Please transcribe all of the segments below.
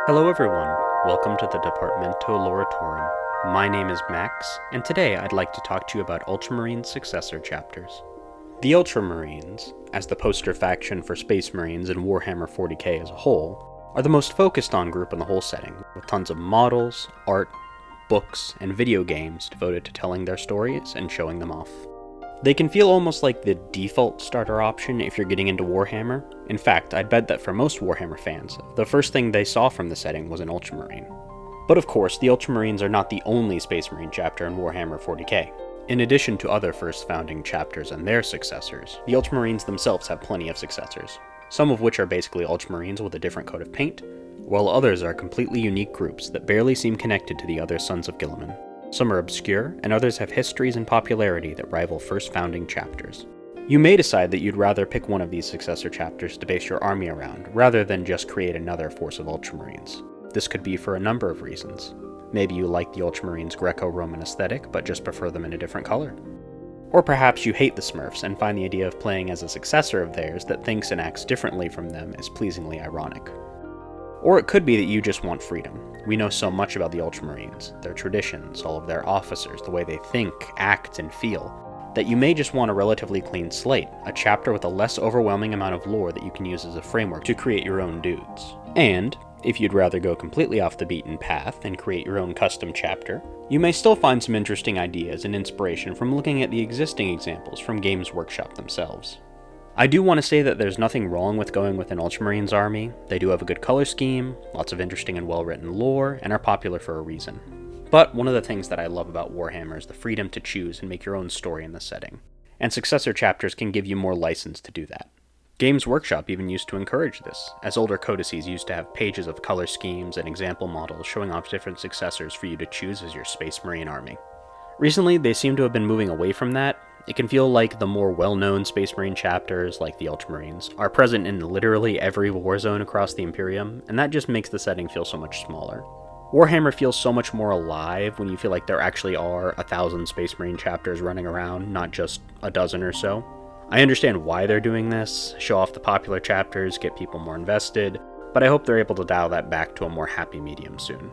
Hello everyone, welcome to the Departamento Loratorum. My name is Max, and today I'd like to talk to you about Ultramarine successor chapters. The Ultramarines, as the poster faction for Space Marines and Warhammer 40k as a whole, are the most focused on group in the whole setting, with tons of models, art, books, and video games devoted to telling their stories and showing them off. They can feel almost like the default starter option if you're getting into Warhammer. In fact, I'd bet that for most Warhammer fans, the first thing they saw from the setting was an Ultramarine. But of course, the Ultramarines are not the only Space Marine chapter in Warhammer 40k. In addition to other first founding chapters and their successors, the Ultramarines themselves have plenty of successors, some of which are basically Ultramarines with a different coat of paint, while others are completely unique groups that barely seem connected to the other Sons of Guilliman. Some are obscure, and others have histories and popularity that rival first founding chapters. You may decide that you'd rather pick one of these successor chapters to base your army around, rather than just create another force of Ultramarines. This could be for a number of reasons. Maybe you like the Ultramarines' Greco-Roman aesthetic, but just prefer them in a different color. Or perhaps you hate the smurfs and find the idea of playing as a successor of theirs that thinks and acts differently from them is pleasingly ironic. Or it could be that you just want freedom. We know so much about the Ultramarines, their traditions, all of their officers, the way they think, act, and feel, that you may just want a relatively clean slate, a chapter with a less overwhelming amount of lore that you can use as a framework to create your own dudes. And, if you'd rather go completely off the beaten path and create your own custom chapter, you may still find some interesting ideas and inspiration from looking at the existing examples from Games Workshop themselves. I do want to say that there's nothing wrong with going with an Ultramarines army. They do have a good color scheme, lots of interesting and well-written lore, and are popular for a reason. But one of the things that I love about Warhammer is the freedom to choose and make your own story in the setting, and successor chapters can give you more license to do that. Games Workshop even used to encourage this, as older codices used to have pages of color schemes and example models showing off different successors for you to choose as your Space Marine army. Recently, they seem to have been moving away from that. It can feel like the more well-known Space Marine chapters, like the Ultramarines, are present in literally every war zone across the Imperium, and that just makes the setting feel so much smaller. Warhammer feels so much more alive when you feel like there actually are 1,000 Space Marine chapters running around, not just a dozen or so. I understand why they're doing this, show off the popular chapters, get people more invested, but I hope they're able to dial that back to a more happy medium soon.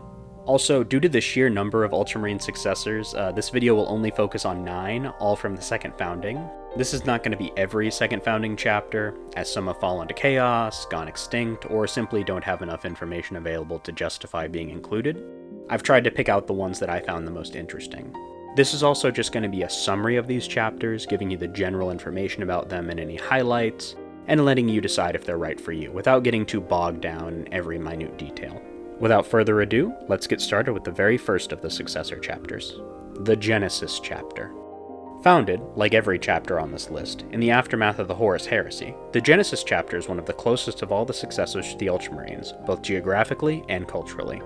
Also, due to the sheer number of Ultramarine successors, this video will only focus on 9, all from the second founding. This is not going to be every second founding chapter, as some have fallen to chaos, gone extinct, or simply don't have enough information available to justify being included. I've tried to pick out the ones that I found the most interesting. This is also just going to be a summary of these chapters, giving you the general information about them and any highlights, and letting you decide if they're right for you, without getting too bogged down in every minute detail. Without further ado, let's get started with the very first of the successor chapters, the Genesis chapter. Founded, like every chapter on this list, in the aftermath of the Horus Heresy, the Genesis chapter is one of the closest of all the successors to the Ultramarines, both geographically and culturally.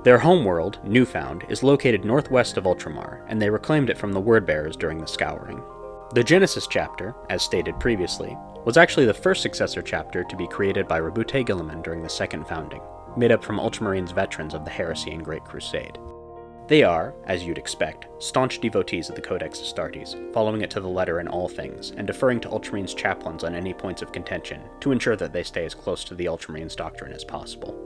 Their homeworld, Newfound, is located northwest of Ultramar, and they reclaimed it from the Wordbearers during the Scouring. The Genesis chapter, as stated previously, was actually the first successor chapter to be created by Rabute Guilliman during the second founding, made up from Ultramarines veterans of the Heresy and Great Crusade. They are, as you'd expect, staunch devotees of the Codex Astartes, following it to the letter in all things, and deferring to Ultramarines chaplains on any points of contention, to ensure that they stay as close to the Ultramarines doctrine as possible.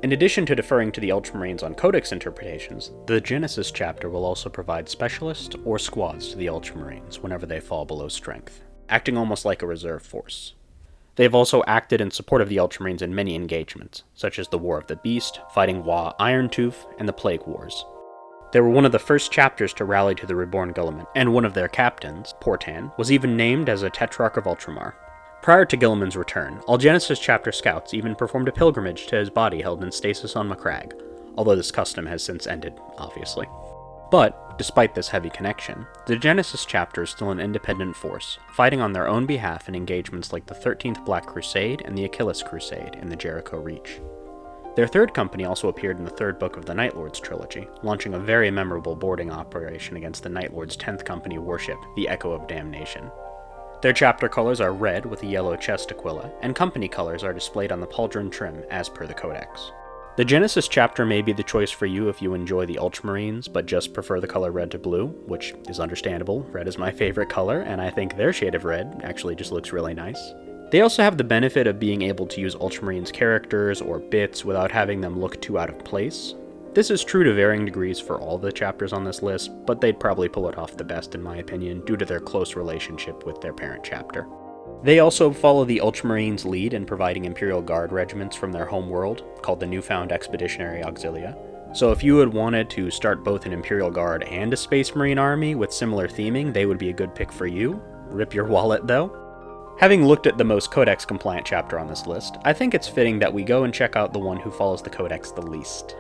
In addition to deferring to the Ultramarines on Codex interpretations, the Genesis chapter will also provide specialists or squads to the Ultramarines whenever they fall below strength, acting almost like a reserve force. They have also acted in support of the Ultramarines in many engagements, such as the War of the Beast, fighting Wa Irontooth, and the Plague Wars. They were one of the first chapters to rally to the reborn Guilliman, and one of their captains, Portan, was even named as a Tetrarch of Ultramar. Prior to Guilliman's return, all Genesis chapter scouts even performed a pilgrimage to his body held in stasis on Macragge, although this custom has since ended, obviously. But, despite this heavy connection, the Genesis chapter is still an independent force, fighting on their own behalf in engagements like the 13th Black Crusade and the Achilles Crusade in the Jericho Reach. Their third company also appeared in the third book of the Night Lords trilogy, launching a very memorable boarding operation against the Night Lords' 10th Company warship, the Echo of Damnation. Their chapter colors are red with a yellow chest aquila, and company colors are displayed on the pauldron trim as per the Codex. The Genesis chapter may be the choice for you if you enjoy the Ultramarines, but just prefer the color red to blue, which is understandable. Red is my favorite color, and I think their shade of red actually just looks really nice. They also have the benefit of being able to use Ultramarines characters or bits without having them look too out of place. This is true to varying degrees for all the chapters on this list, but they'd probably pull it off the best in my opinion due to their close relationship with their parent chapter. They also follow the Ultramarines' lead in providing Imperial Guard regiments from their home world, called the Newfound Expeditionary Auxilia. So if you had wanted to start both an Imperial Guard and a Space Marine army with similar theming, they would be a good pick for you. Rip your wallet though. Having looked at the most Codex-compliant chapter on this list, I think it's fitting that we go and check out the one who follows the Codex the least.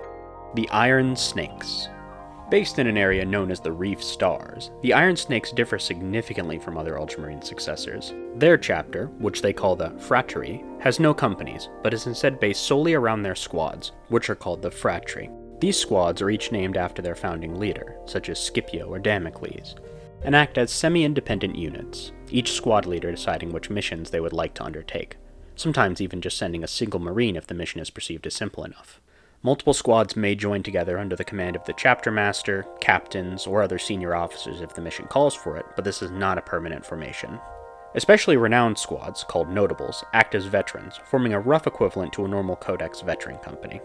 The Iron Snakes. Based in an area known as the Reef Stars, the Iron Snakes differ significantly from other Ultramarine successors. Their chapter, which they call the Phratry, has no companies, but is instead based solely around their squads, which are called the Phratry. These squads are each named after their founding leader, such as Scipio or Damocles, and act as semi-independent units, each squad leader deciding which missions they would like to undertake, sometimes even just sending a single Marine if the mission is perceived as simple enough. Multiple squads may join together under the command of the chapter master, captains, or other senior officers if the mission calls for it, but this is not a permanent formation. Especially renowned squads, called notables, act as veterans, forming a rough equivalent to a normal Codex veteran company.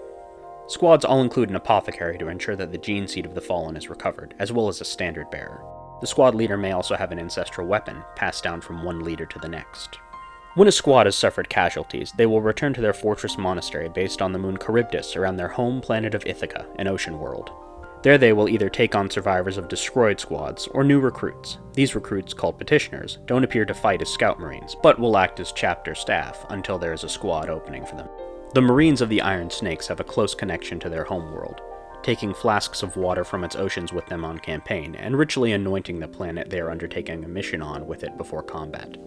Squads all include an apothecary to ensure that the gene seed of the fallen is recovered, as well as a standard bearer. The squad leader may also have an ancestral weapon, passed down from one leader to the next. When a squad has suffered casualties, they will return to their fortress monastery based on the moon Charybdis around their home planet of Ithaca, an ocean world. There they will either take on survivors of destroyed squads, or new recruits. These recruits, called petitioners, don't appear to fight as scout marines, but will act as chapter staff until there is a squad opening for them. The Marines of the Iron Snakes have a close connection to their home world, taking flasks of water from its oceans with them on campaign, and ritually anointing the planet they are undertaking a mission on with it before combat.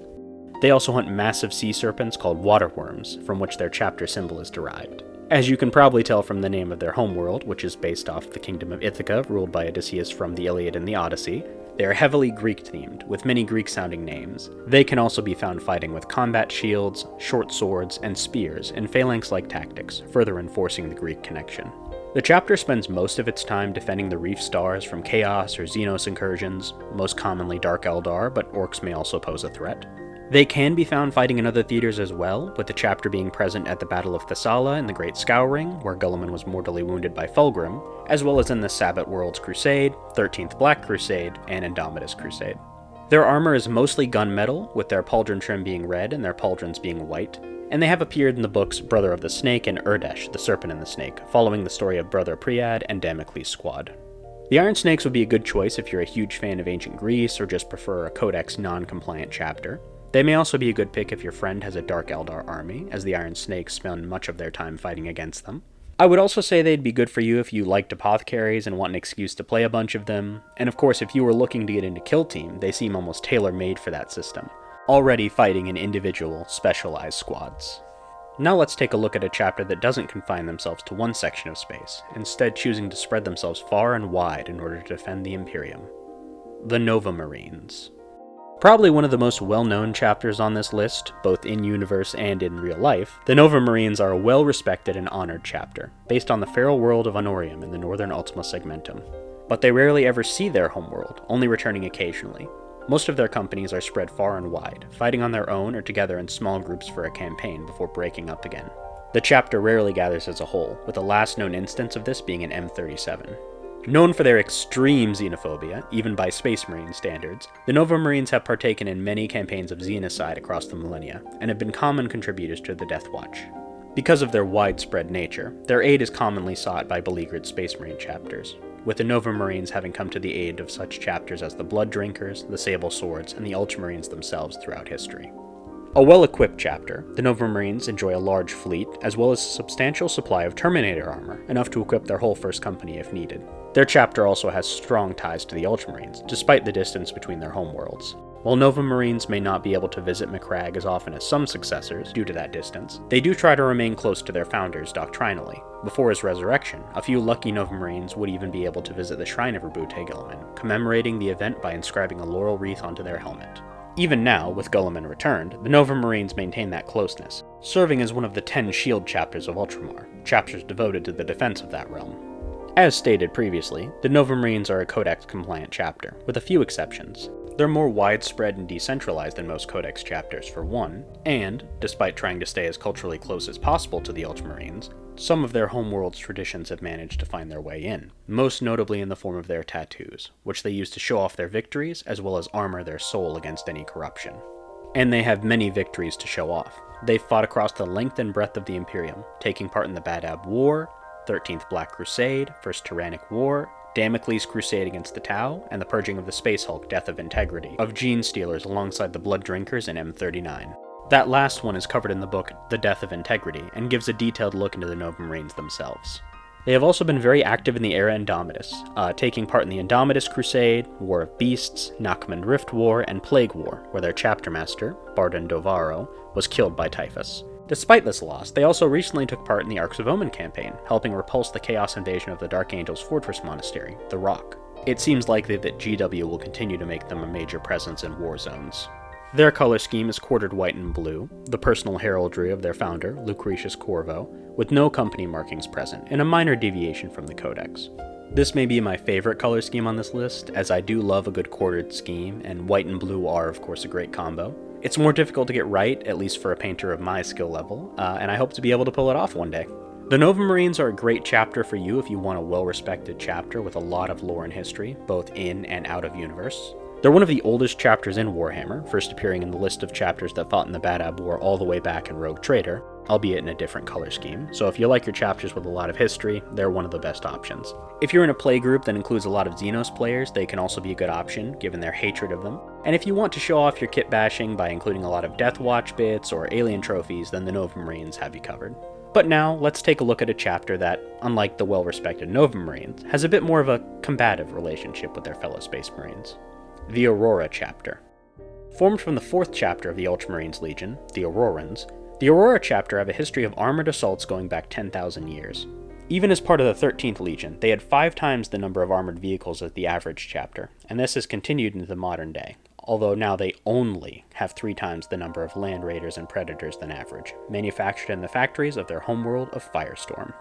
They also hunt massive sea serpents called water worms, from which their chapter symbol is derived. As you can probably tell from the name of their homeworld, which is based off the kingdom of Ithaca, ruled by Odysseus from the Iliad and the Odyssey, they are heavily Greek-themed, with many Greek-sounding names. They can also be found fighting with combat shields, short swords, and spears in phalanx-like tactics, further enforcing the Greek connection. The chapter spends most of its time defending the Reef Stars from Chaos or Xenos incursions, most commonly Dark Eldar, but orcs may also pose a threat. They can be found fighting in other theaters as well, with the chapter being present at the Battle of Thessala in the Great Scouring, where Guilliman was mortally wounded by Fulgrim, as well as in the Sabbat Worlds Crusade, 13th Black Crusade, and Indomitus Crusade. Their armor is mostly gunmetal, with their pauldron trim being red and their pauldrons being white, and they have appeared in the books Brother of the Snake and Urdesh, the Serpent and the Snake, following the story of Brother Priad and Damocles' squad. The Iron Snakes would be a good choice if you're a huge fan of ancient Greece or just prefer a Codex non-compliant chapter. They may also be a good pick if your friend has a Dark Eldar army, as the Iron Snakes spend much of their time fighting against them. I would also say they'd be good for you if you liked apothecaries and want an excuse to play a bunch of them, and of course if you were looking to get into Kill Team, they seem almost tailor-made for that system, already fighting in individual, specialized squads. Now let's take a look at a chapter that doesn't confine themselves to one section of space, instead choosing to spread themselves far and wide in order to defend the Imperium. The Ultramarines. Probably one of the most well-known chapters on this list, both in-universe and in real life, the Ultramarines are a well-respected and honored chapter, based on the feral world of Honorium in the northern Ultima Segmentum. But they rarely ever see their homeworld, only returning occasionally. Most of their companies are spread far and wide, fighting on their own or together in small groups for a campaign before breaking up again. The chapter rarely gathers as a whole, with the last known instance of this being in M37. Known for their extreme xenophobia, even by Space Marine standards, the Ultramarines have partaken in many campaigns of xenocide across the millennia, and have been common contributors to the Death Watch. Because of their widespread nature, their aid is commonly sought by beleaguered Space Marine chapters, with the Ultramarines having come to the aid of such chapters as the Blood Drinkers, the Sable Swords, and the Ultramarines themselves throughout history. A well-equipped chapter, the Ultramarines enjoy a large fleet, as well as a substantial supply of Terminator armor, enough to equip their whole first company if needed. Their chapter also has strong ties to the Ultramarines, despite the distance between their homeworlds. While Ultramarines may not be able to visit Macragge as often as some successors, due to that distance, they do try to remain close to their founders doctrinally. Before his resurrection, a few lucky Ultramarines would even be able to visit the shrine of Rabute Guilliman, commemorating the event by inscribing a laurel wreath onto their helmet. Even now, with Guilliman returned, the Ultramarines maintain that closeness, serving as one of the 10 shield chapters of Ultramar, chapters devoted to the defense of that realm. As stated previously, the Ultramarines are a Codex-compliant chapter, with a few exceptions. They're more widespread and decentralized than most Codex chapters, for one, and, despite trying to stay as culturally close as possible to the Ultramarines, some of their homeworld's traditions have managed to find their way in, most notably in the form of their tattoos, which they use to show off their victories as well as armor their soul against any corruption. And they have many victories to show off. They've fought across the length and breadth of the Imperium, taking part in the Badab War, 13th Black Crusade, First Tyrannic War, Damocles' Crusade against the Tau, and the purging of the Space Hulk Death of Integrity, of Gene Stealers alongside the Blood Drinkers and M39. That last one is covered in the book The Death of Integrity, and gives a detailed look into the Nova Marines themselves. They have also been very active in the era Indomitus, taking part in the Indomitus Crusade, War of Beasts, Nachmund Rift War, and Plague War, where their chapter master, Bardan Dovaro, was killed by typhus. Despite this loss, they also recently took part in the Arks of Omen campaign, helping repulse the Chaos invasion of the Dark Angels' fortress monastery, the Rock. It seems likely that GW will continue to make them a major presence in war zones. Their color scheme is quartered white and blue, the personal heraldry of their founder, Lucretius Corvo, with no company markings present, and a minor deviation from the Codex. This may be my favorite color scheme on this list, as I do love a good quartered scheme, and white and blue are of course a great combo. It's more difficult to get right, at least for a painter of my skill level, and I hope to be able to pull it off one day. The Nova Marines are a great chapter for you if you want a well-respected chapter with a lot of lore and history, both in and out of universe. They're one of the oldest chapters in Warhammer, first appearing in the list of chapters that fought in the Badab War all the way back in Rogue Trader, albeit in a different color scheme, so if you like your chapters with a lot of history, they're one of the best options. If you're in a play group that includes a lot of Xenos players, they can also be a good option, given their hatred of them. And if you want to show off your kit bashing by including a lot of Death Watch bits or alien trophies, then the Nova Marines have you covered. But now, let's take a look at a chapter that, unlike the well-respected Nova Marines, has a bit more of a combative relationship with their fellow Space Marines. The Aurora chapter. Formed from the 4th chapter of the Ultramarines Legion, the Aurorans, the Aurora chapter have a history of armored assaults going back 10,000 years. Even as part of the 13th Legion, they had 5 times the number of armored vehicles as the average chapter, and this has continued into the modern day, although now they only have 3 times the number of land raiders and predators than average, manufactured in the factories of their homeworld of Firestorm.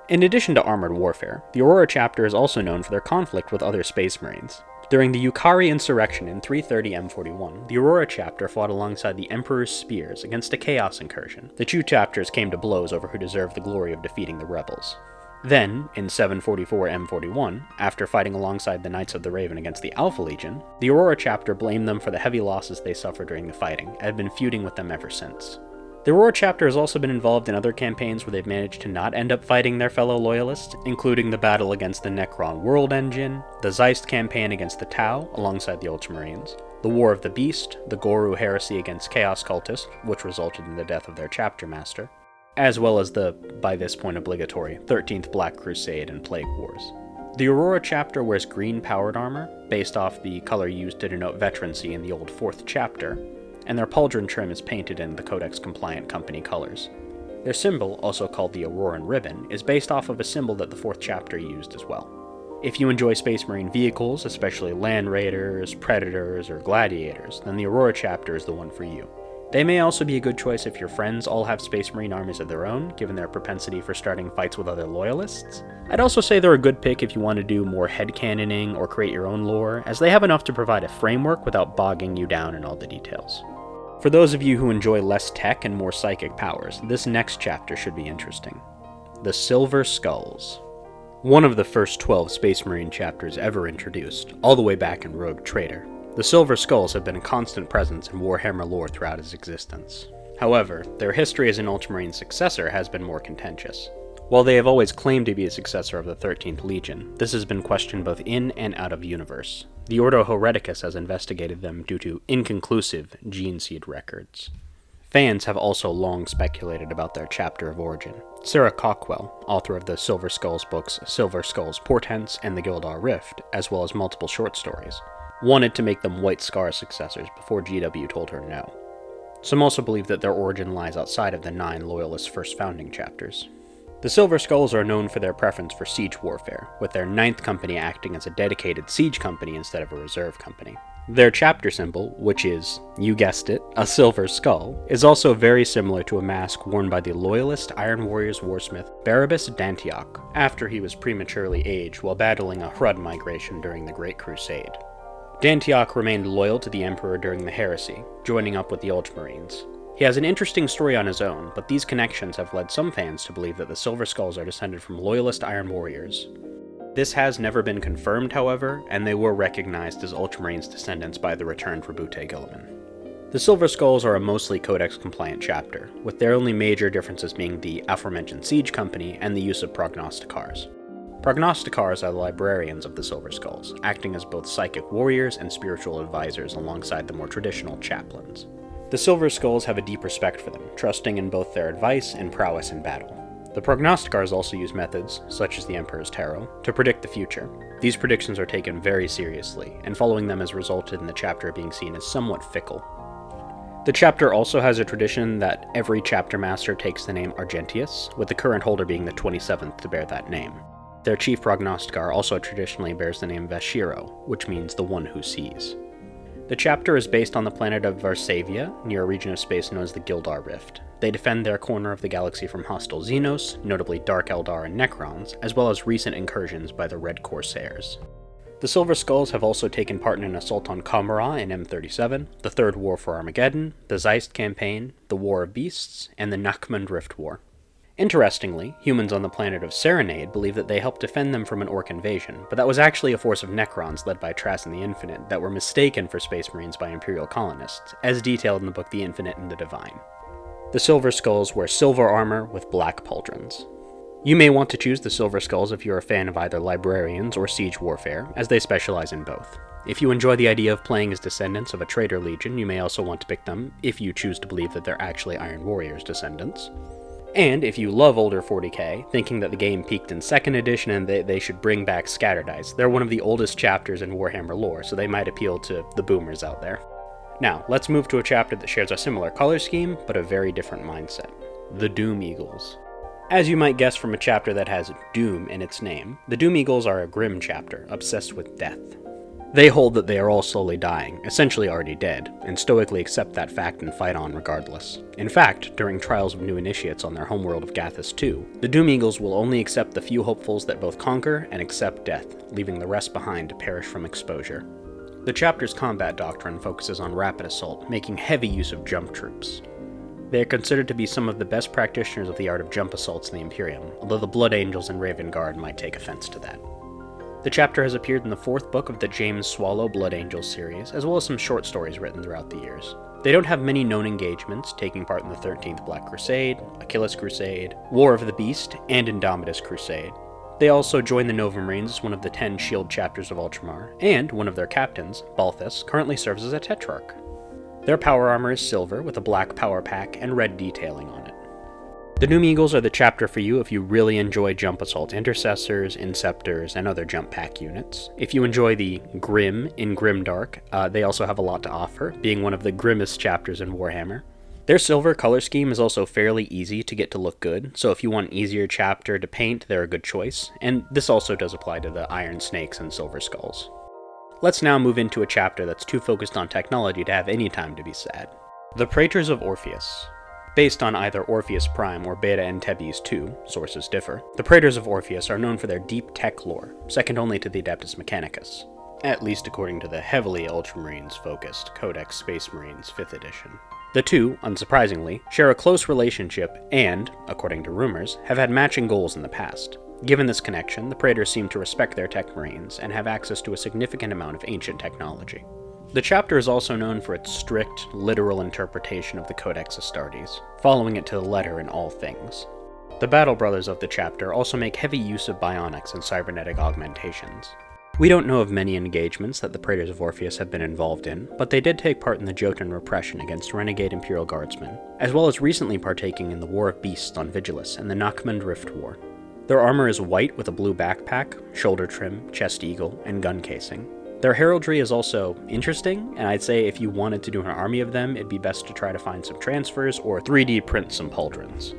In addition to armored warfare, the Aurora chapter is also known for their conflict with other Space Marines. During the Yukari insurrection in 330 M41, the Aurora chapter fought alongside the Emperor's Spears against a Chaos incursion. The 2 chapters came to blows over who deserved the glory of defeating the rebels. Then, in 744 M41, after fighting alongside the Knights of the Raven against the Alpha Legion, the Aurora chapter blamed them for the heavy losses they suffered during the fighting, and have been feuding with them ever since. The Aurora chapter has also been involved in other campaigns where they've managed to not end up fighting their fellow loyalists, including the battle against the Necron World Engine, the Zeist campaign against the Tau alongside the Ultramarines, the War of the Beast, the Goru heresy against Chaos Cultists, which resulted in the death of their chapter master, as well as the, by this point obligatory, 13th Black Crusade and Plague Wars. The Aurora chapter wears green powered armor, based off the color used to denote veterancy in the old 4th chapter, and their pauldron trim is painted in the Codex-compliant company colors. Their symbol, also called the Auroran Ribbon, is based off of a symbol that the 4th chapter used as well. If you enjoy Space Marine vehicles, especially Land Raiders, Predators, or Gladiators, then the Aurora chapter is the one for you. They may also be a good choice if your friends all have Space Marine armies of their own, given their propensity for starting fights with other loyalists. I'd also say they're a good pick if you want to do more headcanoning or create your own lore, as they have enough to provide a framework without bogging you down in all the details. For those of you who enjoy less tech and more psychic powers, this next chapter should be interesting. The Silver Skulls. One of the first 12 Space Marine chapters ever introduced, all the way back in Rogue Trader, the Silver Skulls have been a constant presence in Warhammer lore throughout its existence. However, their history as an Ultramarine successor has been more contentious. While they have always claimed to be a successor of the 13th Legion, this has been questioned both in and out of universe. The Ordo Hereticus has investigated them due to inconclusive gene seed records. Fans have also long speculated about their chapter of origin. Sarah Cockwell, author of the Silver Skulls books Silver Skulls Portents and the Gildar Rift, as well as multiple short stories, wanted to make them White Scar successors before GW told her no. Some also believe that their origin lies outside of the 9 Loyalist first founding chapters. The Silver Skulls are known for their preference for siege warfare, with their 9th company acting as a dedicated siege company instead of a reserve company. Their chapter symbol, which is, you guessed it, a silver skull, is also very similar to a mask worn by the loyalist Iron Warriors warsmith Barabbas Dantiok after he was prematurely aged while battling a Hrud migration during the Great Crusade. Dantioch remained loyal to the Emperor during the heresy, joining up with the Ultramarines. He has an interesting story on his own, but these connections have led some fans to believe that the Silver Skulls are descended from loyalist Iron Warriors. This has never been confirmed, however, and they were recognized as Ultramarines' descendants by the returned Rabute Guilliman. The Silver Skulls are a mostly Codex-compliant chapter, with their only major differences being the aforementioned Siege Company and the use of Prognosticars. Prognosticars are the librarians of the Silver Skulls, acting as both psychic warriors and spiritual advisors alongside the more traditional chaplains. The Silver Skulls have a deep respect for them, trusting in both their advice and prowess in battle. The Prognosticars also use methods, such as the Emperor's Tarot, to predict the future. These predictions are taken very seriously, and following them has resulted in the chapter being seen as somewhat fickle. The chapter also has a tradition that every chapter master takes the name Argentius, with the current holder being the 27th to bear that name. Their chief prognosticar also traditionally bears the name Vashiro, which means the one who sees. The chapter is based on the planet of Varsavia, near a region of space known as the Gildar Rift. They defend their corner of the galaxy from hostile Xenos, notably Dark Eldar and Necrons, as well as recent incursions by the Red Corsairs. The Silver Skulls have also taken part in an assault on Kamara in M37, the Third War for Armageddon, the Zeist campaign, the War of Beasts, and the Nachmund Rift War. Interestingly, humans on the planet of Serenade believe that they helped defend them from an Orc invasion, but that was actually a force of Necrons led by Trass and the Infinite that were mistaken for Space Marines by Imperial colonists, as detailed in the book The Infinite and the Divine. The Silver Skulls wear silver armor with black pauldrons. You may want to choose the Silver Skulls if you're a fan of either librarians or siege warfare, as they specialize in both. If you enjoy the idea of playing as descendants of a traitor legion, you may also want to pick them if you choose to believe that they're actually Iron Warriors' descendants. And if you love older 40k, thinking that the game peaked in 2nd edition and they should bring back Scatterdice, they're one of the oldest chapters in Warhammer lore, so they might appeal to the boomers out there. Now, let's move to a chapter that shares a similar color scheme, but a very different mindset. The Doom Eagles. As you might guess from a chapter that has Doom in its name, the Doom Eagles are a grim chapter, obsessed with death. They hold that they are all slowly dying, essentially already dead, and stoically accept that fact and fight on regardless. In fact, during trials of new initiates on their homeworld of Gathus II, the Doom Eagles will only accept the few hopefuls that both conquer and accept death, leaving the rest behind to perish from exposure. The chapter's combat doctrine focuses on rapid assault, making heavy use of jump troops. They are considered to be some of the best practitioners of the art of jump assaults in the Imperium, although the Blood Angels and Raven Guard might take offense to that. The chapter has appeared in the 4th book of the James Swallow Blood Angels series, as well as some short stories written throughout the years. They don't have many known engagements, taking part in the 13th Black Crusade, Achilles Crusade, War of the Beast, and Indomitus Crusade. They also joined the Nova Marines as one of the 10 shield chapters of Ultramar, and one of their captains, Balthus, currently serves as a Tetrarch. Their power armor is silver with a black power pack and red detailing on it. The Doom Eagles are the chapter for you if you really enjoy jump assault intercessors, inceptors, and other jump pack units. If you enjoy the Grim in Grimdark, they also have a lot to offer, being one of the grimmest chapters in Warhammer. Their silver color scheme is also fairly easy to get to look good, so if you want an easier chapter to paint, they're a good choice, and this also does apply to the Iron Snakes and Silver Skulls. Let's now move into a chapter that's too focused on technology to have any time to be sad. The Praetors of Orpheus. Based on either Orpheus Prime or Beta Entebes II, sources differ, the Praetors of Orpheus are known for their deep tech lore, second only to the Adeptus Mechanicus, at least according to the heavily Ultramarines-focused Codex Space Marines 5th edition. The two, unsurprisingly, share a close relationship and, according to rumors, have had matching goals in the past. Given this connection, the Praetors seem to respect their tech marines and have access to a significant amount of ancient technology. The chapter is also known for its strict, literal interpretation of the Codex Astartes, following it to the letter in all things. The Battle Brothers of the chapter also make heavy use of bionics and cybernetic augmentations. We don't know of many engagements that the Praetors of Orpheus have been involved in, but they did take part in the Jotun repression against renegade Imperial Guardsmen, as well as recently partaking in the War of Beasts on Vigilus and the Nachmund Rift War. Their armor is white with a blue backpack, shoulder trim, chest eagle, and gun casing. Their heraldry is also interesting, and I'd say if you wanted to do an army of them, it'd be best to try to find some transfers or 3D print some pauldrons.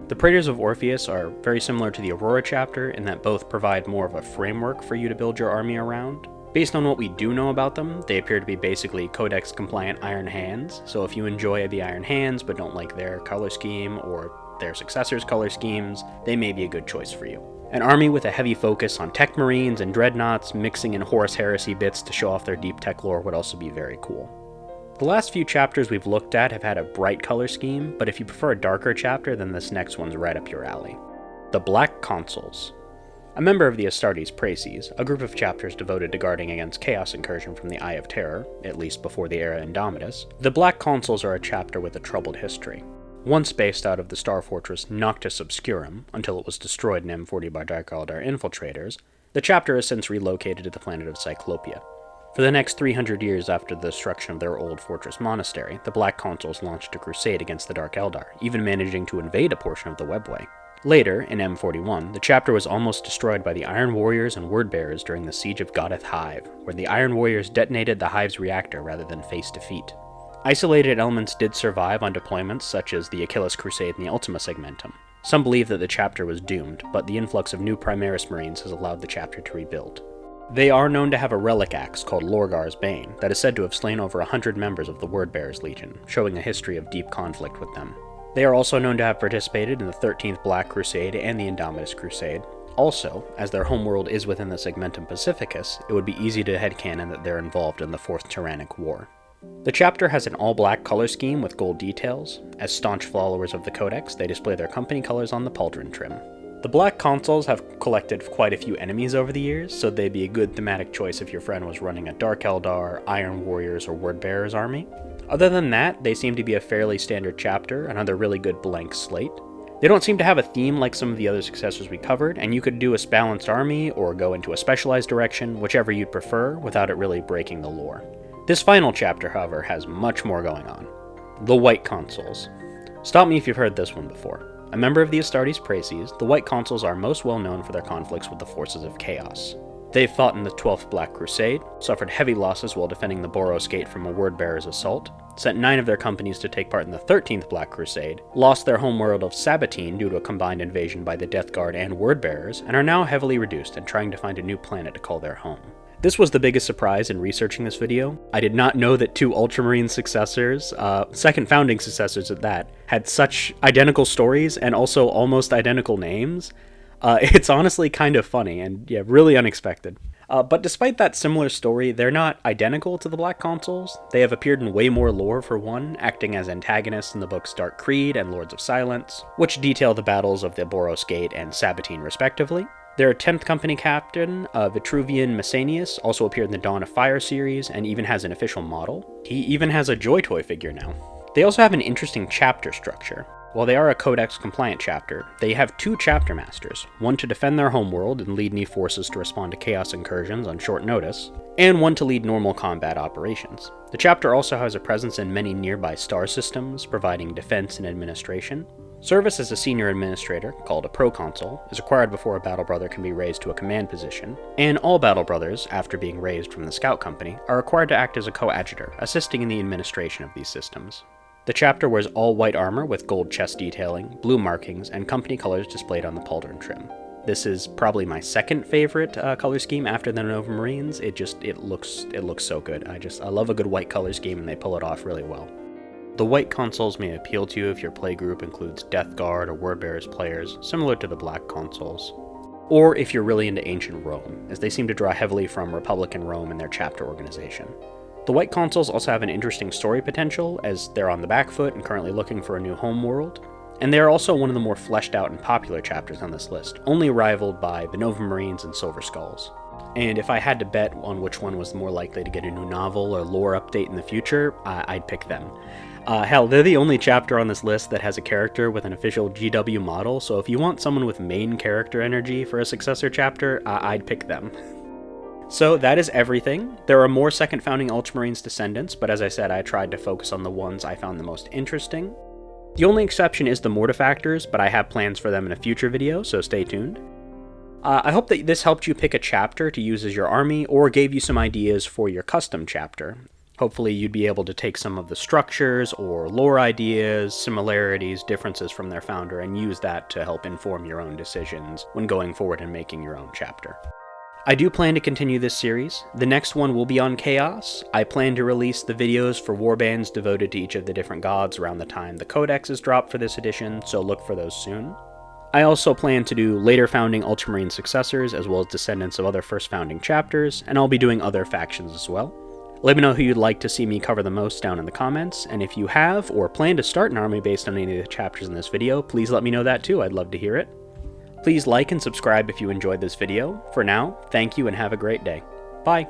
The Praetors of Orpheus are very similar to the Aurora chapter in that both provide more of a framework for you to build your army around. Based on what we do know about them, they appear to be basically Codex-compliant Iron Hands, so if you enjoy the Iron Hands but don't like their color scheme or their successors' color schemes, they may be a good choice for you. An army with a heavy focus on tech marines and dreadnoughts, mixing in Horus Heresy bits to show off their deep tech lore would also be very cool. The last few chapters we've looked at have had a bright color scheme, but if you prefer a darker chapter, then this next one's right up your alley. The Black Consuls. A member of the Astartes Praetors, a group of chapters devoted to guarding against chaos incursion from the Eye of Terror, at least before the era Indomitus, the Black Consuls are a chapter with a troubled history. Once based out of the star fortress Noctis Obscurum, until it was destroyed in M40 by Dark Eldar infiltrators, the chapter has since relocated to the planet of Cyclopia. For the next 300 years after the destruction of their old fortress monastery, the Black Consuls launched a crusade against the Dark Eldar, even managing to invade a portion of the Webway. Later, in M41, the chapter was almost destroyed by the Iron Warriors and Wordbearers during the Siege of Godeth Hive, where the Iron Warriors detonated the Hive's reactor rather than face defeat. Isolated elements did survive on deployments such as the Achilles Crusade and the Ultima Segmentum. Some believe that the chapter was doomed, but the influx of new Primaris Marines has allowed the chapter to rebuild. They are known to have a relic axe called Lorgar's Bane that is said to have slain over 100 members of the Wordbearers Legion, showing a history of deep conflict with them. They are also known to have participated in the 13th Black Crusade and the Indomitus Crusade. Also, as their homeworld is within the Segmentum Pacificus, it would be easy to headcanon that they're involved in the Fourth Tyrannic War. The chapter has an all-black color scheme with gold details. As staunch followers of the Codex, they display their company colors on the pauldron trim. The Black Consuls have collected quite a few enemies over the years, so they'd be a good thematic choice if your friend was running a Dark Eldar, Iron Warriors, or Wordbearers army. Other than that, they seem to be a fairly standard chapter, another really good blank slate. They don't seem to have a theme like some of the other successors we covered, and you could do a balanced army or go into a specialized direction, whichever you'd prefer, without it really breaking the lore. This final chapter, however, has much more going on. The White Consuls. Stop me if you've heard this one before. A member of the Astartes Praetors, the White Consuls are most well known for their conflicts with the forces of chaos. They've fought in the 12th Black Crusade, suffered heavy losses while defending the Boros Gate from a Wordbearer's assault, sent 9 of their companies to take part in the 13th Black Crusade, lost their homeworld of Sabatine due to a combined invasion by the Death Guard and Wordbearers, and are now heavily reduced and trying to find a new planet to call their home. This was the biggest surprise in researching this video. I did not know that 2 Ultramarine successors, second founding successors at that, had such identical stories and also almost identical names. It's honestly kind of funny and really unexpected. But despite that similar story, they're not identical to the Black Consuls. They have appeared in way more lore for one, acting as antagonists in the books Dark Creed and Lords of Silence, which detail the battles of the Boros Gate and Sabatine respectively. Their 10th Company captain, Vitruvian Messenius, also appeared in the Dawn of Fire series and even has an official model. He even has a Joy Toy figure now. They also have an interesting chapter structure. While they are a Codex-compliant chapter, they have 2 chapter masters, one to defend their homeworld and lead any forces to respond to chaos incursions on short notice, and one to lead normal combat operations. The chapter also has a presence in many nearby star systems, providing defense and administration. Service as a senior administrator, called a proconsul, is required before a battle brother can be raised to a command position, and all battle brothers, after being raised from the scout company, are required to act as a coadjutor, assisting in the administration of these systems. The chapter wears all white armor with gold chest detailing, blue markings, and company colors displayed on the pauldron trim. This is probably my second favorite color scheme after the Nova Marines. It looks so good. I love a good white color scheme and they pull it off really well. The White Consuls may appeal to you if your playgroup includes Death Guard or Wordbearers players, similar to the Black Consuls. Or if you're really into ancient Rome, as they seem to draw heavily from Republican Rome in their chapter organization. The White Consuls also have an interesting story potential, as they're on the back foot and currently looking for a new homeworld, and they are also one of the more fleshed out and popular chapters on this list, only rivaled by the Nova Marines and Silver Skulls. And if I had to bet on which one was more likely to get a new novel or lore update in the future, I'd pick them. Hell, they're the only chapter on this list that has a character with an official GW model, so if you want someone with main character energy for a successor chapter, I'd pick them. So that is everything. There are more second founding Ultramarines descendants, but as I said, I tried to focus on the ones I found the most interesting. The only exception is the Mortifactors, but I have plans for them in a future video, so stay tuned. I hope that this helped you pick a chapter to use as your army, or gave you some ideas for your custom chapter. Hopefully you'd be able to take some of the structures or lore ideas, similarities, differences from their founder, and use that to help inform your own decisions when going forward and making your own chapter. I do plan to continue this series. The next one will be on Chaos. I plan to release the videos for warbands devoted to each of the different gods around the time the Codex is dropped for this edition, so look for those soon. I also plan to do later founding Ultramarine successors, as well as descendants of other first founding chapters, and I'll be doing other factions as well. Let me know who you'd like to see me cover the most down in the comments, and if you have or plan to start an army based on any of the chapters in this video, please let me know that too. I'd love to hear it. Please like and subscribe if you enjoyed this video. For now, thank you and have a great day. Bye!